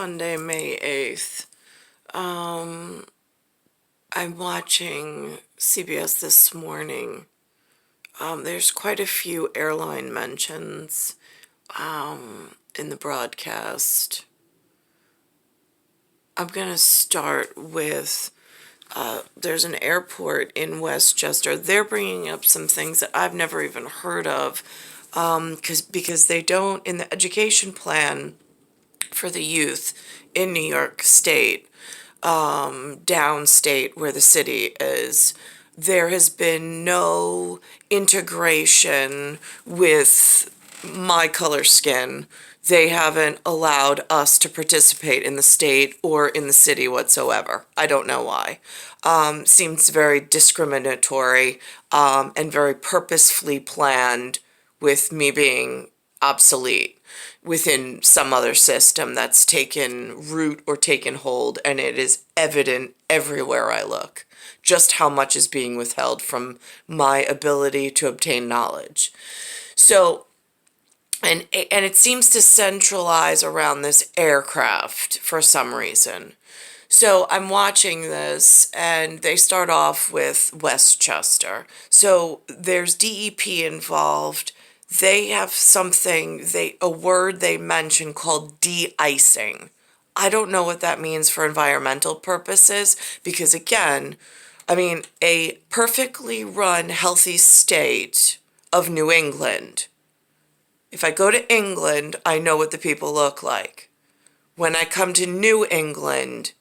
Sunday, May 8th. I'm watching CBS this morning. There's quite a few airline mentions in the broadcast. I'm going to start with there's an airport in Westchester. They're bringing up some things that I've never even heard of because they don't, in the education plan for the youth in New York State, downstate where the city is, there has been no integration with my color skin. They haven't allowed us to participate in the state or in the city whatsoever. I don't know why. Seems very discriminatory and very purposefully planned with me being obsolete within some other system that's taken root or taken hold, and it is evident everywhere I look just how much is being withheld from my ability to obtain knowledge. So, and it seems to centralize around this aircraft for some reason. So I'm watching this, and they start off with Westchester. So there's DEP involved. They have a word they mention called de-icing. I don't know what that means for environmental purposes, because again, I mean, a perfectly run, healthy state of New England. If I go to England, I know what the people look like. When I come to New England,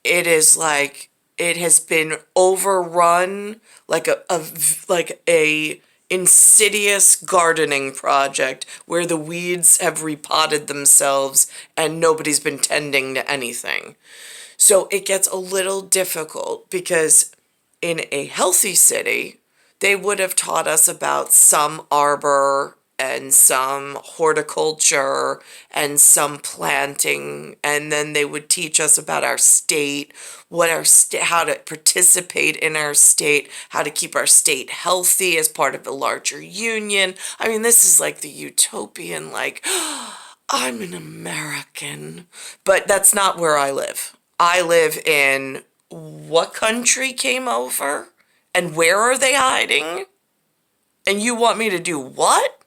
it is like it has been overrun like a insidious gardening project where the weeds have repotted themselves and nobody's been tending to anything. So it gets a little difficult because in a healthy city, they would have taught us about some arbor and some horticulture and some planting, and then they would teach us about our state, how to participate in our state, how to keep our state healthy as part of a larger union. I mean, this is like the utopian, like, I'm an American, but that's not where I live. I live in what country came over, and where are they hiding? And you want me to do what?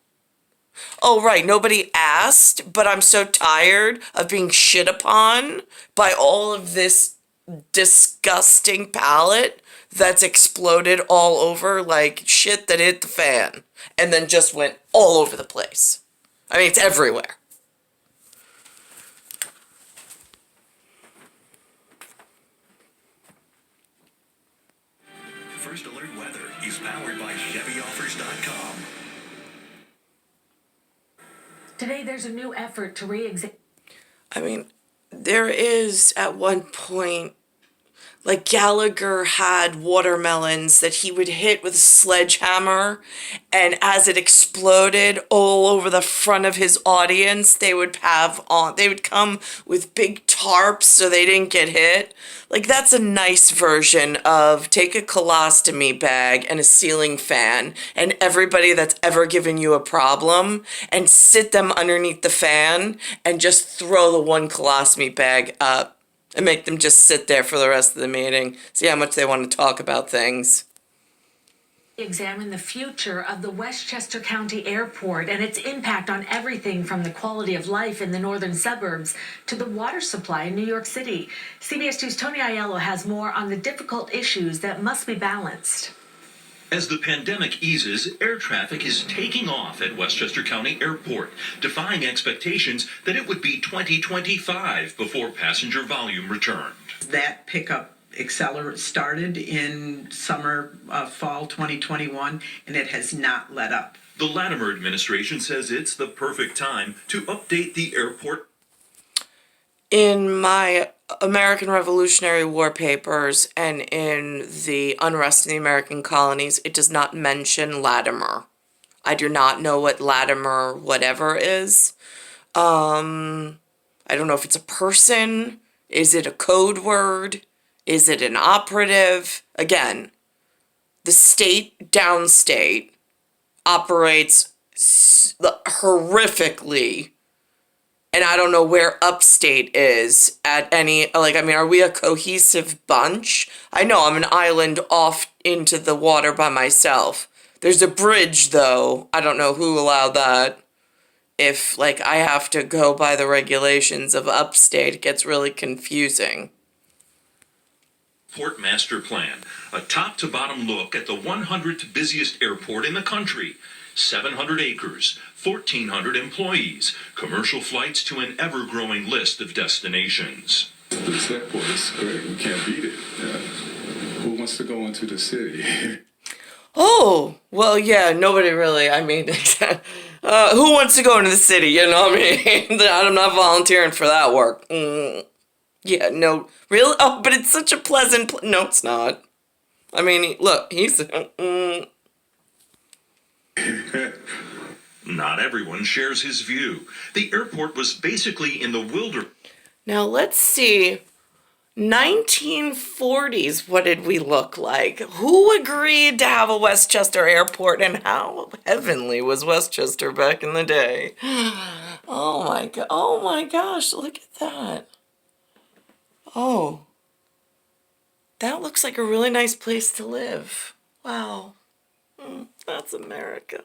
Oh, right, nobody asked, but I'm so tired of being shit upon by all of this disgusting palate that's exploded all over like shit that hit the fan and then just went all over the place. I mean, it's everywhere. First Alert Weather is powered by ChevyOffers.com. Today, there's a new effort to re-examine. I mean, there is at one point, like Gallagher had watermelons that he would hit with a sledgehammer, and as it exploded all over the front of his audience, they would come with big tarps so they didn't get hit. Like, that's a nice version of take a colostomy bag and a ceiling fan and everybody that's ever given you a problem and sit them underneath the fan and just throw the one colostomy bag up and make them just sit there for the rest of the meeting, see how much they want to talk about things. Examine the future of the Westchester County Airport and its impact on everything from the quality of life in the northern suburbs to the water supply in New York City. CBS 2's Tony Aiello has more on the difficult issues that must be balanced. As the pandemic eases, air traffic is taking off at Westchester County Airport, defying expectations that it would be 2025 before passenger volume returned. That pickup started in fall 2021, and it has not let up. The Latimer administration says it's the perfect time to update the airport. In my American Revolutionary War papers and in the unrest in the American colonies, it does not mention Latimer. I do not know what Latimer whatever is. I don't know if it's a person. Is it a code word? Is it an operative? Again, the state downstate operates horrifically And I don't know where upstate is at any, like, I mean, are we a cohesive bunch? I know I'm an island off into the water by myself. There's a bridge, though. I don't know who allowed that. If, like, I have to go by the regulations of upstate, it gets really confusing. Port Master Plan, a top-to-bottom look at the 100th busiest airport in the country. 700 acres, 1,400 employees, commercial flights to an ever-growing list of destinations. This airport is great. We can't beat it. Who wants to go into the city? Oh, well, yeah, nobody really, I mean, who wants to go into the city, you know what I mean? I'm not volunteering for that work. Yeah, no, really? Oh, but it's such a pleasant, no, it's not. I mean, look, he's, Not everyone shares his view. The airport was basically in the wilderness. Now, let's see. 1940s, what did we look like? Who agreed to have a Westchester airport, and how heavenly was Westchester back in the day? Oh my gosh, look at that. Oh, that looks like a really nice place to live. Wow. That's America.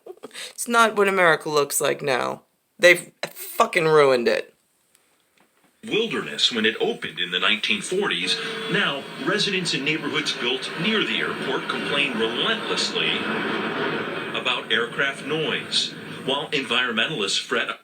It's not what America looks like now. They've fucking ruined it. Wilderness when it opened in the 1940s. Now, residents in neighborhoods built near the airport complain relentlessly about aircraft noise, while environmentalists fret.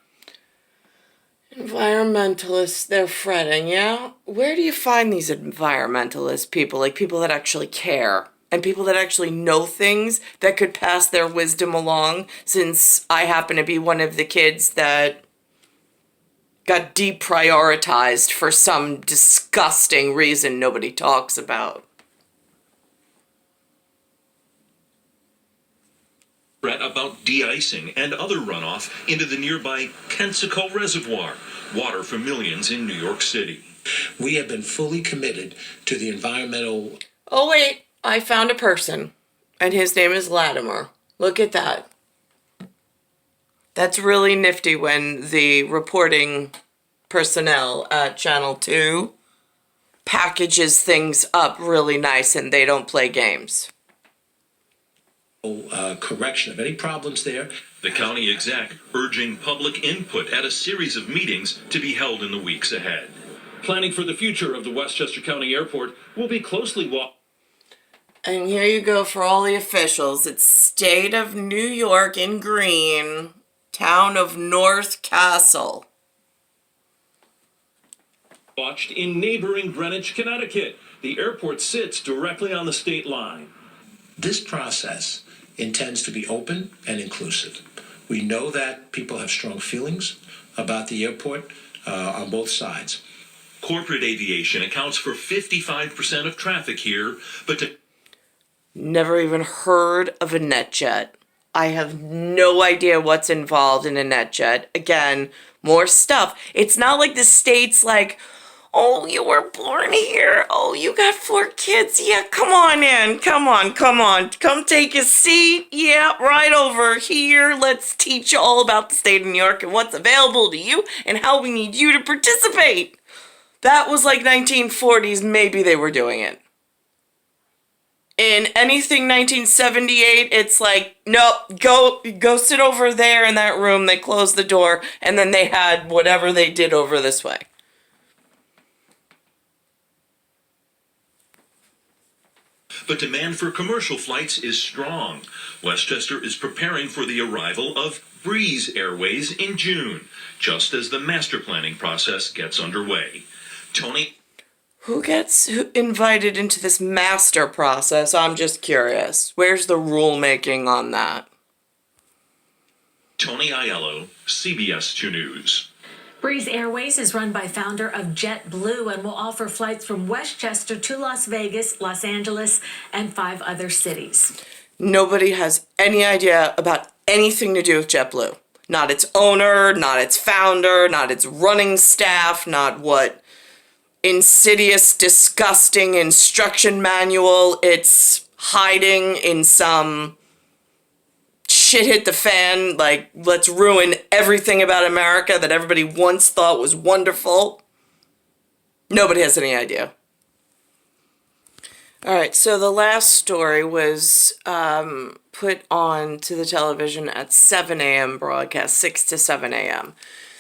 Environmentalists, they're fretting, yeah? Where do you find these environmentalist people? Like people that actually care and people that actually know things that could pass their wisdom along, since I happen to be one of the kids that got deprioritized for some disgusting reason nobody talks about. Fret about de-icing and other runoff into the nearby Kensico Reservoir, water for millions in New York City. We have been fully committed to the environmental. Oh wait, I found a person, and his name is Latimer. Look at that. That's really nifty when the reporting personnel at Channel 2 packages things up really nice and they don't play games. Correction of any problems there. The county exec urging public input at a series of meetings to be held in the weeks ahead. Planning for the future of the Westchester County Airport will be closely watched. And here you go for all the officials. It's State of New York in green, Town of North Castle. Watched in neighboring Greenwich, Connecticut. The airport sits directly on the state line. This process intends to be open and inclusive. We know that people have strong feelings about the airport on both sides. Corporate aviation accounts for 55% of traffic here, but Never even heard of a NetJet. I have no idea what's involved in a NetJet. Again, more stuff. It's not like the state's like, oh, you were born here. Oh, you got 4 kids. Yeah, come on in. Come on. Come take a seat. Yeah, right over here. Let's teach you all about the state of New York and what's available to you and how we need you to participate. That was like 1940s. Maybe they were doing it. In anything 1978, it's like, nope, go sit over there in that room. They closed the door, and then they had whatever they did over this way. but demand for commercial flights is strong. Westchester is preparing for the arrival of Breeze Airways in June, just as the master planning process gets underway. Tony? Who gets invited into this master process? I'm just curious. Where's the rulemaking on that? Tony Aiello, CBS 2 News. Breeze Airways is run by founder of JetBlue and will offer flights from Westchester to Las Vegas, Los Angeles, and 5 other cities. Nobody has any idea about anything to do with JetBlue. Not its owner, not its founder, not its running staff, not what insidious, disgusting instruction manual it's hiding in some shit hit the fan, like, let's ruin everything about America that everybody once thought was wonderful. Nobody has any idea. All right, so the last story was put on to the television at 7 a.m. broadcast, 6 to 7 a.m.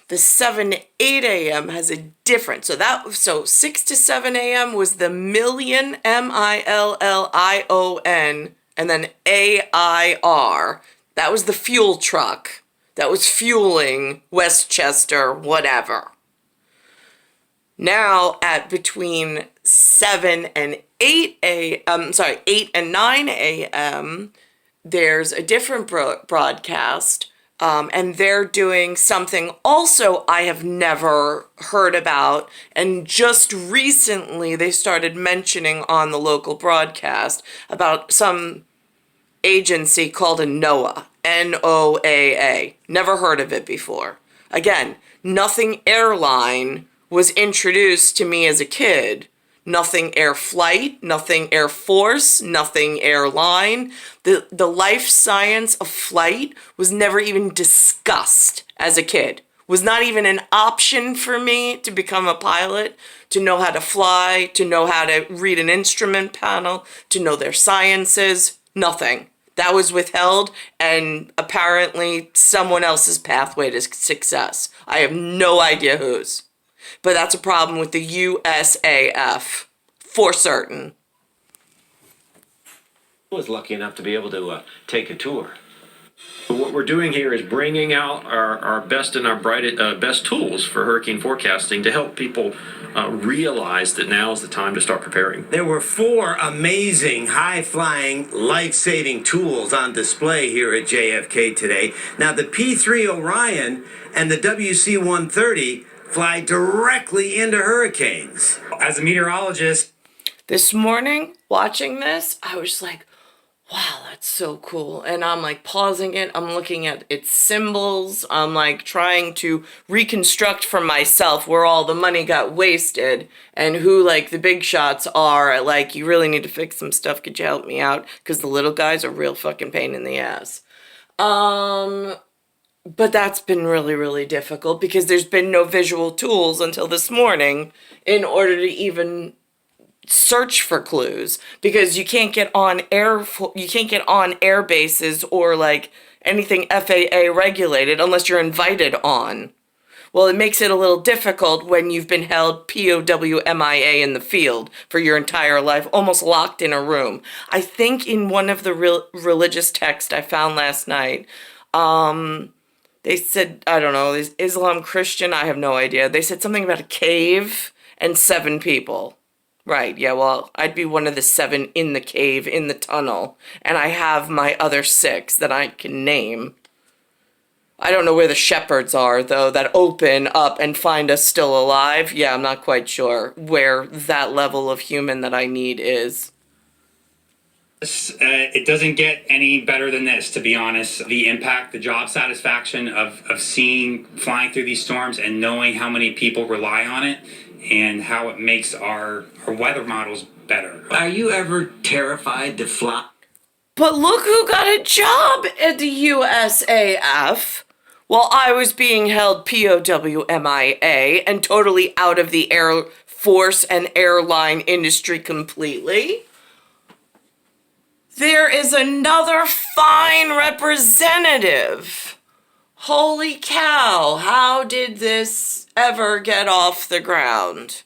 The 7 to 8 a.m. has a different. So 6 to 7 a.m. was the million, MILLION, and then AIR. That was the fuel truck that was fueling Westchester, whatever. Now at between 7 and 8 and 9 a.m., there's a different broadcast, and they're doing something also I have never heard about, and just recently they started mentioning on the local broadcast about some agency called a Noaa, Noaa. Never heard of it before. Again, nothing airline was introduced to me as a kid. Nothing air flight, nothing Air Force, nothing airline. The life science of flight was never even discussed as a kid. Was not even an option for me to become a pilot, to know how to fly, to know how to read an instrument panel, to know their sciences, nothing. That was withheld, and apparently someone else's pathway to success. I have no idea whose. But that's a problem with the USAF, for certain. I was lucky enough to be able to take a tour. But what we're doing here is bringing out our best and our best tools for hurricane forecasting to help people realize that now is the time to start preparing. There were 4 amazing, high-flying, life-saving tools on display here at JFK today. Now, the P-3 Orion and the WC-130 fly directly into hurricanes. As a meteorologist, this morning, watching this, I was like, wow, that's so cool. And I'm like pausing it. I'm looking at its symbols. I'm like trying to reconstruct for myself where all the money got wasted and who like the big shots are. Like, you really need to fix some stuff. Could you help me out? Because the little guys are real fucking pain in the ass. But that's been really, really difficult because there's been no visual tools until this morning in order to even search for clues, because you can't get on air bases or like anything FAA regulated unless you're invited on. Well, it makes it a little difficult when you've been held POWMIA in the field for your entire life, almost locked in a room. I think in one of the religious texts I found last night, they said, I don't know, is Islam Christian? I have no idea. They said something about a cave and 7 people. Right, yeah, well, I'd be one of the 7 in the cave, in the tunnel, and I have my other 6 that I can name. I don't know where the shepherds are, though, that open up and find us still alive. Yeah, I'm not quite sure where that level of human that I need is. it doesn't get any better than this, to be honest. The impact, the job satisfaction of seeing, flying through these storms and knowing how many people rely on it and how it makes our weather models better. Are you ever terrified to fly? But look who got a job at the USAF while I was being held POWMIA and totally out of the Air Force and airline industry completely. There is another fine representative. Holy cow, how did this ever get off the ground?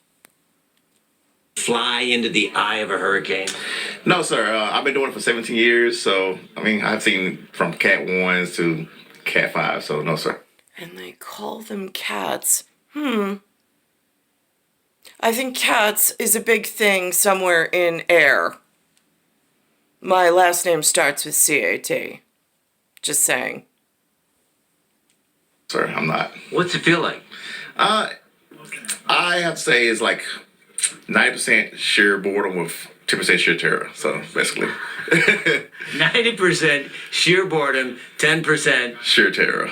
Fly into the eye of a hurricane? No, sir. I've been doing it for 17 years, so, I mean, I've seen from Cat 1s to Cat 5, so no, sir. And they call them cats. I think cats is a big thing somewhere in air. My last name starts with CAT. Just saying. Sir, I'm not. What's it feel like? I have to say it's like 90% sheer boredom with 10% sheer terror. So basically, 90% sheer boredom, 10% sheer terror.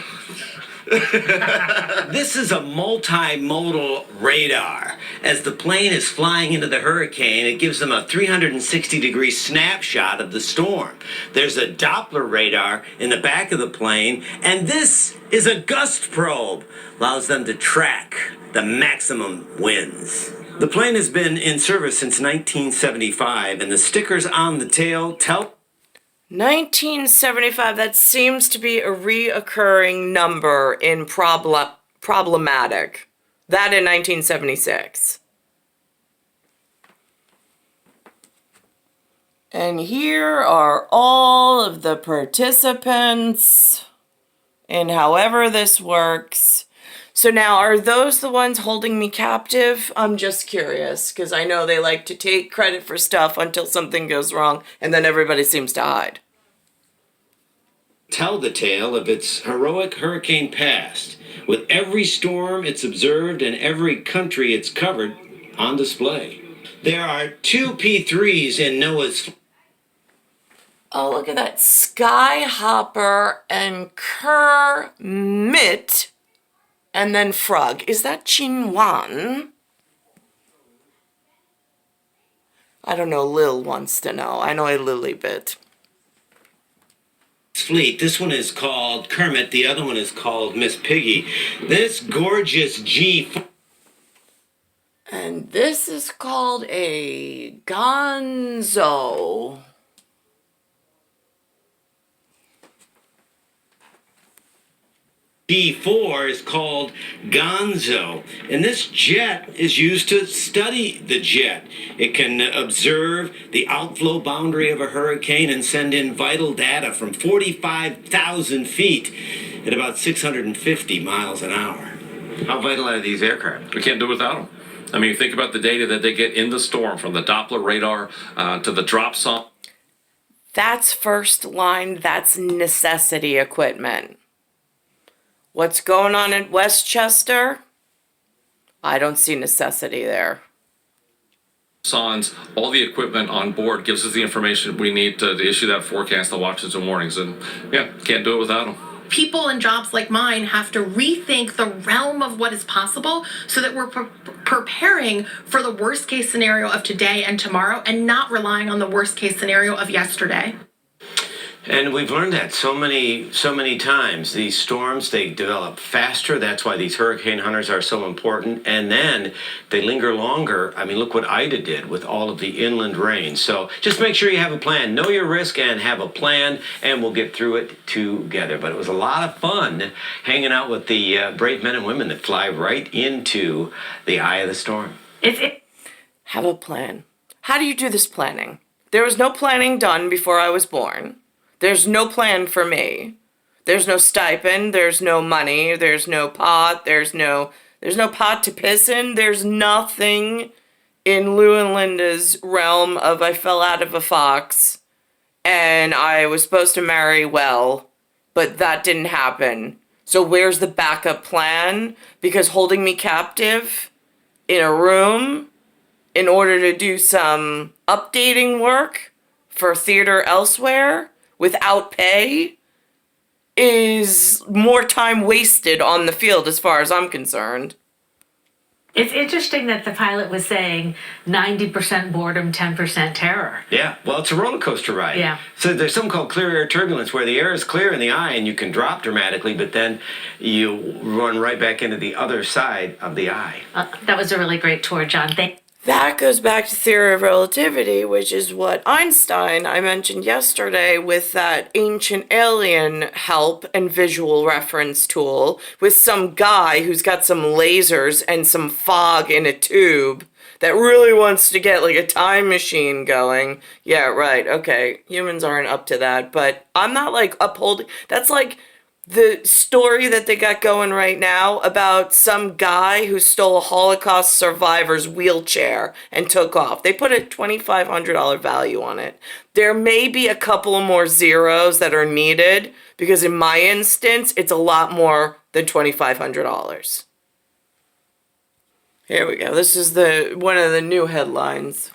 This is a multimodal radar. As the plane is flying into the hurricane, it gives them a 360-degree snapshot of the storm. There's a Doppler radar in the back of the plane, and this is a gust probe. Allows them to track the maximum winds. The plane has been in service since 1975, and the stickers on the tail tell 1975, that seems to be a reoccurring number in problematic. That in 1976. And here are all of the participants in however this works. So now, are those the ones holding me captive? I'm just curious, because I know they like to take credit for stuff until something goes wrong, and then everybody seems to hide. Tell the tale of its heroic hurricane past, with every storm it's observed and every country it's covered on display. There are 2 P3s in Noah's. Oh, look at that. Skyhopper and Kermit. And then Frog. Is that Chinwan? I don't know. Lil wants to know. I know a lily bit. Fleet. This one is called Kermit. The other one is called Miss Piggy. This gorgeous G. And this is called a Gonzo. G4 is called Gonzo, and this jet is used to study the jet. It can observe the outflow boundary of a hurricane and send in vital data from 45,000 feet at about 650 miles an hour. How vital are these aircraft? We can't do without them. I mean, think about the data that they get in the storm, from the Doppler radar to the drop zone. That's first line. That's necessity equipment. What's going on in Westchester? I don't see necessity there. Signs, all the equipment on board gives us the information we need to issue that forecast, the watches and warnings, and yeah, can't do it without them. People in jobs like mine have to rethink the realm of what is possible so that we're preparing for the worst case scenario of today and tomorrow and not relying on the worst case scenario of yesterday. And we've learned that so many times. These storms, they develop faster. That's why these hurricane hunters are so important. And then they linger longer. I mean, look what Ida did with all of the inland rain. So just make sure you have a plan. Know your risk and have a plan, and we'll get through it together. But it was a lot of fun hanging out with the brave men and women that fly right into the eye of the storm. Have a plan. How do you do this planning? There was no planning done before I was born. There's no plan for me. There's no stipend. There's no money. There's no pot. There's no pot to piss in. There's nothing in Lou and Linda's realm of I fell out of a fox and I was supposed to marry well, but that didn't happen. So where's the backup plan? Because holding me captive in a room in order to do some updating work for theater elsewhere without pay is more time wasted on the field as far as I'm concerned. It's interesting that the pilot was saying 90% boredom, 10% terror. Yeah, well, it's a roller coaster ride. Yeah. So there's something called clear air turbulence, where the air is clear in the eye and you can drop dramatically, but then you run right back into the other side of the eye. That was a really great tour, John. That goes back to theory of relativity, which is what Einstein, I mentioned yesterday, with that ancient alien help and visual reference tool with some guy who's got some lasers and some fog in a tube that really wants to get like a time machine going. Yeah, right. Okay. Humans aren't up to that, but I'm not like upholding. That's like the story that they got going right now about some guy who stole a Holocaust survivor's wheelchair and took off. They put a $2,500 value on it. There may be a couple more zeros that are needed because in my instance, it's a lot more than $2,500. Here we go. This is one of the new headlines.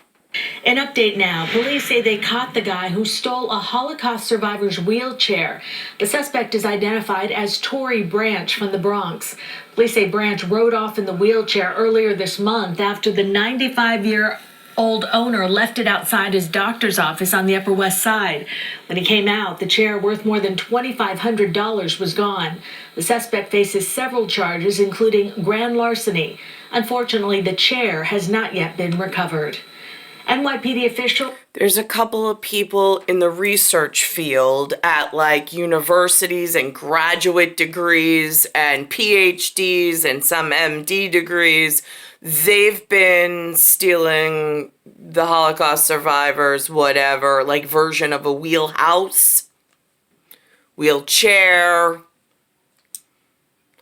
An update now. Police say they caught the guy who stole a Holocaust survivor's wheelchair. The suspect is identified as Tory Branch from the Bronx. Police say Branch rode off in the wheelchair earlier this month after the 95-year-old owner left it outside his doctor's office on the Upper West Side. When he came out, the chair worth more than $2,500 was gone. The suspect faces several charges, including grand larceny. Unfortunately, the chair has not yet been recovered. NYPD official. There's a couple of people in the research field at like universities and graduate degrees and PhDs and some MD degrees. They've been stealing the Holocaust survivors, whatever, like version of a wheelhouse, wheelchair,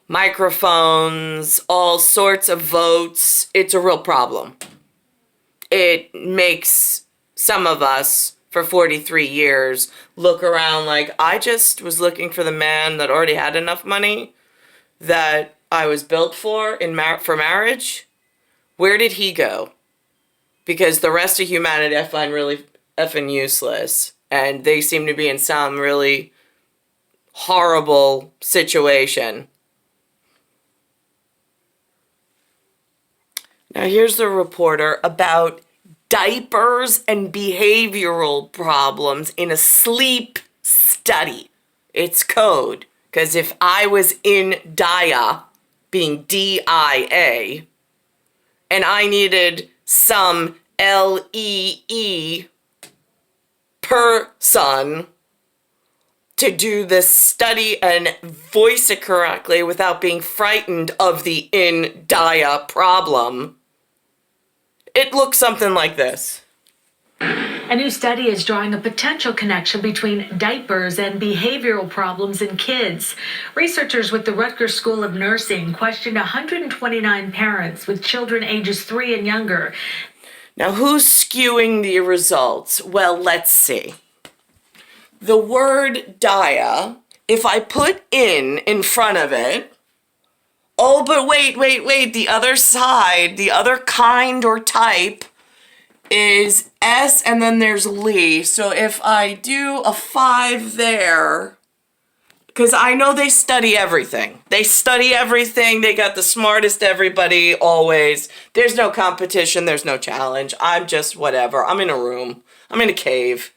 microphones, all sorts of votes. It's a real problem. It makes some of us for 43 years look around like, I just was looking for the man that already had enough money that I was built for for marriage. Where did he go? Because the rest of humanity I find really effing useless. And they seem to be in some really horrible situation. Now here's the reporter about diapers and behavioral problems in a sleep study. It's code, because if I was in DIA, being D-I-A, and I needed some L-E-E person to do this study and voice it correctly without being frightened of the in DIA problem, it looks something like this. A new study is drawing a potential connection between diapers and behavioral problems in kids. Researchers with the Rutgers School of Nursing questioned 129 parents with children ages 3 and younger. Now, who's skewing the results? Well, let's see. The word dia, if I put in front of it, oh, but wait, the other side, the other kind or type is S and then there's Lee. So if I do a 5 there, because I know they study everything. They study everything. They got the smartest everybody always. There's no competition. There's no challenge. I'm just whatever. I'm in a room. I'm in a cave.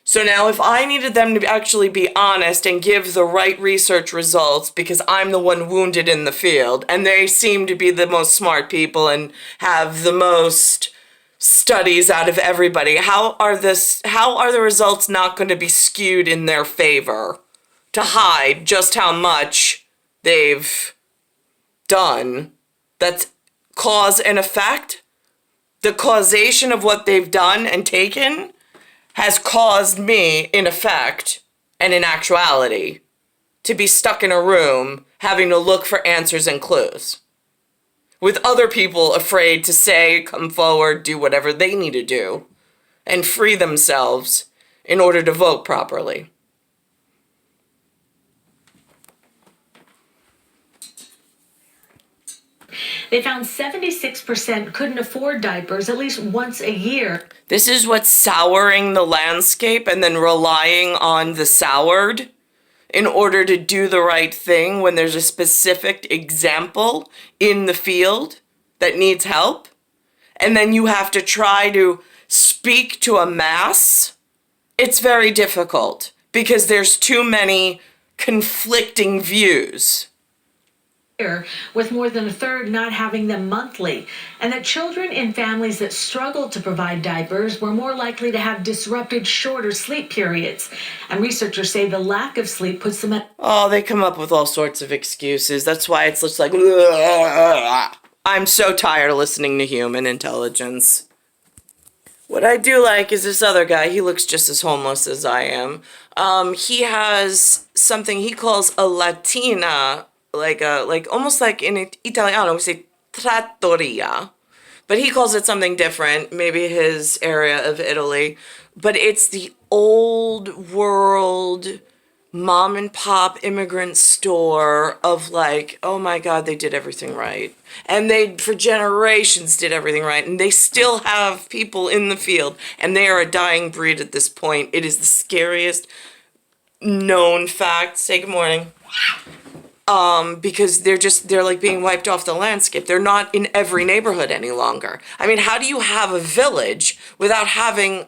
So now if I needed them to actually be honest and give the right research results because I'm the one wounded in the field and they seem to be the most smart people and have the most studies out of everybody, how are the results not going to be skewed in their favor to hide just how much they've done? That's cause and effect. The causation of what they've done and taken has caused me, in effect, and in actuality, to be stuck in a room having to look for answers and clues. With other people afraid to say, come forward, do whatever they need to do, and free themselves in order to vote properly. They found 76% couldn't afford diapers at least once a year. This is what's souring the landscape and then relying on the soured in order to do the right thing when there's a specific example in the field that needs help. And then you have to try to speak to a mass. It's very difficult because there's too many conflicting views. With more than a third not having them monthly, and that children in families that struggled to provide diapers were more likely to have disrupted shorter sleep periods. And researchers say the lack of sleep puts them at... Oh, they come up with all sorts of excuses. That's why it's just like... I'm so tired of listening to human intelligence. What I do like is this other guy. He looks just as homeless as I am. He has something he calls a Latina... like almost like in Italiano we say trattoria, but he calls it something different, maybe his area of Italy, but it's the old world mom and pop immigrant store of like, oh my God, they did everything right. And they, for generations, did everything right. And they still have people in the field. And they are a dying breed at this point. It is the scariest known fact. Say good morning. Because they're like being wiped off the landscape. They're not in every neighborhood any longer. I mean, how do you have a village without having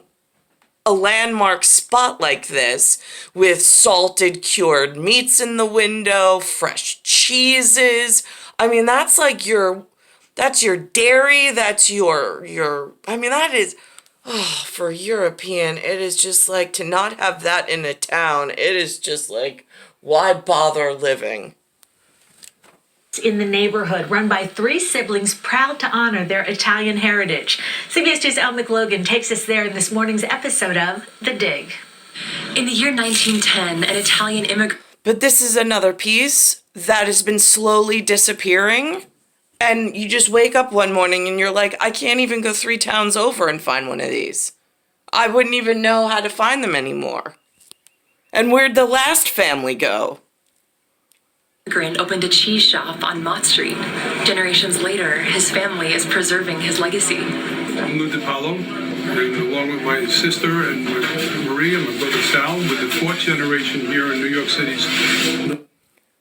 a landmark spot like this with salted cured meats in the window, fresh cheeses? I mean, that's like that's your dairy, that's your, I mean, that is, oh, for European, it is just like to not have that in a town. It is just like, why bother living? In the neighborhood, run by 3 siblings proud to honor their Italian heritage. CBS 2's Elle McLogan takes us there in this morning's episode of The Dig. In the year 1910, an Italian immigrant... But this is another piece that has been slowly disappearing. And you just wake up one morning and you're like, I can't even go 3 towns over and find one of these. I wouldn't even know how to find them anymore. And where'd the last family go? Opened a cheese shop on Mott Street. Generations later, his family is preserving his legacy. I'm Lou DiPaolo, and along with my sister and with Maria, my brother Sal, with the 4th generation here in New York City's.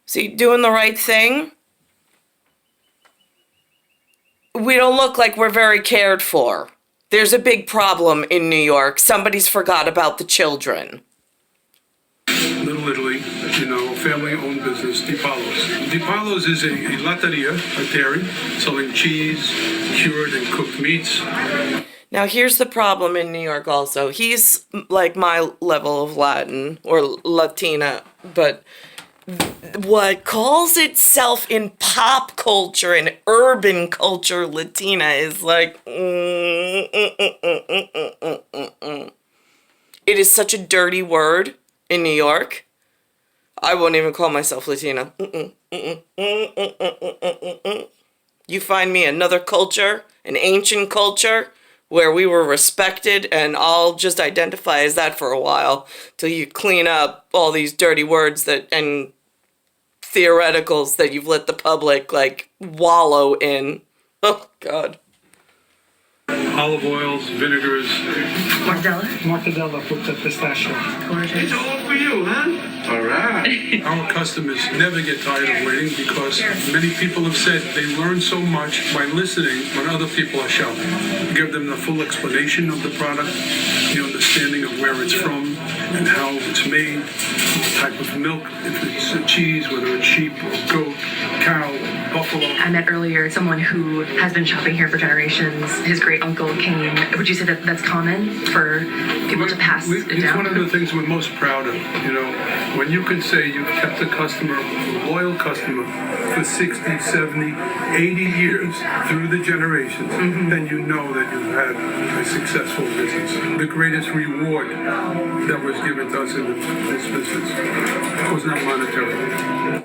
See, doing the right thing. We don't look like we're very cared for. There's a big problem in New York. Somebody's forgot about the children. Little Italy, family-owned business, DiPaolo's. DiPaolo's is a latteria, a dairy, selling cheese, cured and cooked meats. Now, here's the problem in New York also. He's like my level of Latin or Latina, but what calls itself in pop culture and urban culture Latina is like, It is such a dirty word in New York. I won't even call myself Latina. You find me another culture, an ancient culture, where we were respected, and I'll just identify as that for a while till you clean up all these dirty words and theoreticals that you've let the public like wallow in. Oh God. Olive oils, vinegars. Mortadella with the pistachio. It's all for you, huh? All right. Our customers never get tired of waiting because many people have said they learn so much by listening when other people are shouting. Give them the full explanation of the product, the understanding of where it's from and how it's made, the type of milk, if it's a cheese, whether it's sheep or goat, cow, buffalo. I met earlier someone who has been shopping here for generations. His great uncle came. Would you say that that's common for people to pass it It's down? one of the things we're most proud of. When you can say you've kept a customer, a loyal customer, for 60, 70, 80 years through the generations, then you know that you've had a successful business. The greatest reward that was given to us in this business was not monetary.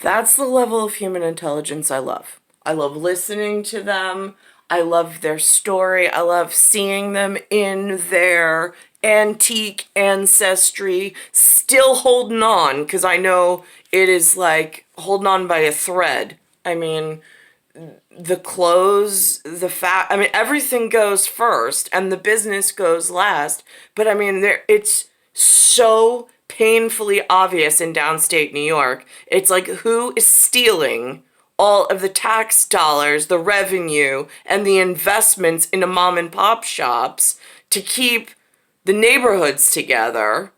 That's the level of human intelligence I love. I love listening to them. I love their story. I love seeing them in their antique ancestry, still holding on, because I know it is like holding on by a thread. I mean, the clothes, everything goes first and the business goes last. But I mean, it's so painfully obvious in downstate New York. It's like, who is stealing all of the tax dollars, the revenue, and the investments into mom and pop shops to keep the neighborhoods together?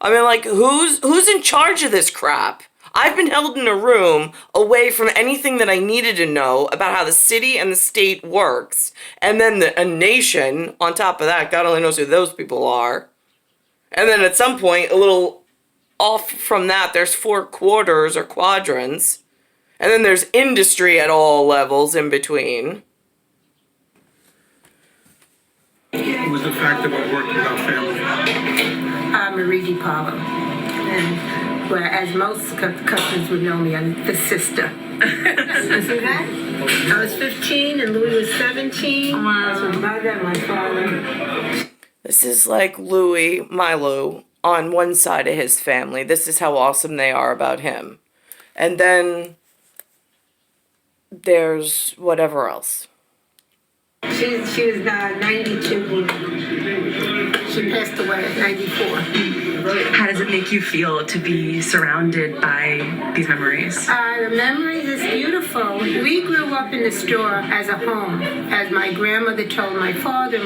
I mean, like, who's in charge of this crap? I've been held in a room away from anything that I needed to know about how the city and the state works. And then a nation, on top of that, God only knows who those people are. And then at some point, a little off from that, there's 4 quarters or quadrants. And then there's industry at all levels in between. It was the fact that we worked with our family. I'm Marie DiPaolo. And whereas most customers would know me, I'm the sister. See that? I was 15 and Louis was 17. I was my mother and my father. This is like Louis, Milo, on one side of his family. This is how awesome they are about him. And then there's whatever else. She was 92. She passed away at 94. How does it make you feel to be surrounded by these memories? The memories is beautiful. We grew up in the store as a home. As my grandmother told my father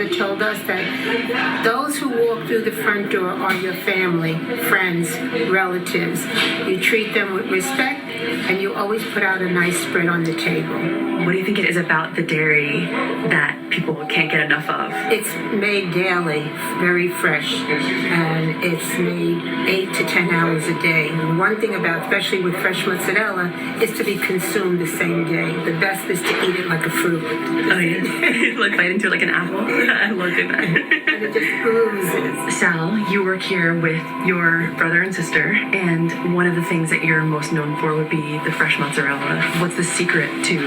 told us that those who walk through the front door are your family, friends, relatives. You treat them with respect, and you always put out a nice spread on the table. What do you think it is about the dairy that people can't get enough of? It's made daily, very fresh, and it's made 8 to 10 hours a day. And one thing about, especially with fresh mozzarella, is to be consumed the same day. The best is to eat it like a fruit. Oh, yeah. Like bite into like an apple. I love it. And it just oozes. Sal, you work here with your brother and sister, and one of the things that you're most known for would be the fresh mozzarella. What's the secret to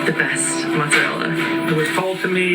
the best mozzarella? It was told to me